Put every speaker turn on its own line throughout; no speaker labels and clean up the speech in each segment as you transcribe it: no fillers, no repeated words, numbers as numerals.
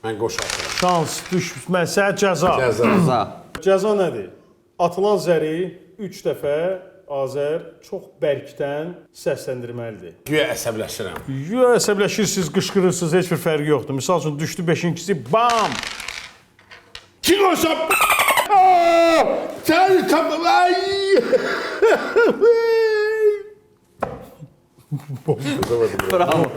Mən qoşu atıram.
Şans düşməsə cəza.
Cəza.
Cəza nədir? Atılan zəri 3 dəfə Azər çox bərkdən səsləndirməlidir.
Güya əsəbləşirəm.
Ya əsəbləşirsiniz, qışqırırsınız, heç bir fərqi yoxdur. Misal üçün düşdü 5-incisi, bam!
Kim olsa? Sən tam ay!
Bravo.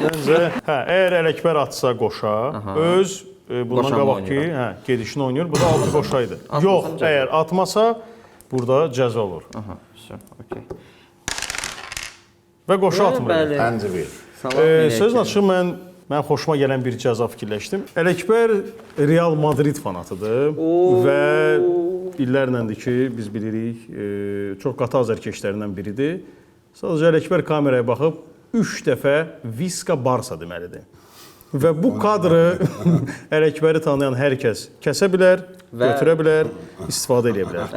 Məncə, əgər Ələkbər atsa qoşa, öz bundan
Qoşanla
qabaqki, gedişini oynayır. Bu da altı qoşa idi. Yox, əgər atmasa, burada cəza olur.
Aha, okey.
Və qoşa atmır.
Bəli.
Bəncə bir.
Sözün açığı mən xoşuma gələn bir cəza fikirləşdim. Ələkbər Real Madrid fanatıdır və illərləndir ki, biz bilirik, çox qatı azərkeşlərindən biridir. Sadəcə Ələkbər kameraya baxıb 3 dəfə Viska Barsa deməlidir. Və bu kadrı Ələkbəri tanıyan hər kəs kəsə bilər, götürə bilər, istifadə edə bilər.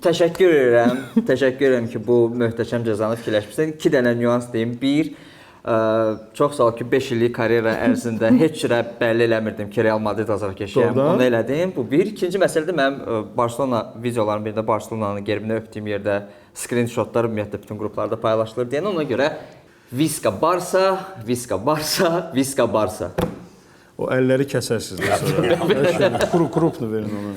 Təşəkkür edirəm. Təşəkkür edirəm ki, bu möhtəşəm cəzanı fikirləşmisən. 2 dənə nüans deyim. Bir, çox sağ ol ki, 5 illik karyera ərzində heç cürə bəlli eləmirdim ki, Real Madrid azarkeşiyəm. Onu elədim. Bu bir. İkinci məsələ də mənim Barcelona videolarım birində Barcelonanın gerbini öpdüyüm yerdə screenshotlar ümumiyyətlə bütün qruplarda paylaşılır deyən, ona görə Viska Barsa, Viska Barsa, Viska Barsa.
O əlləri kəsərsiniz də sonra. Krupnu verin onu.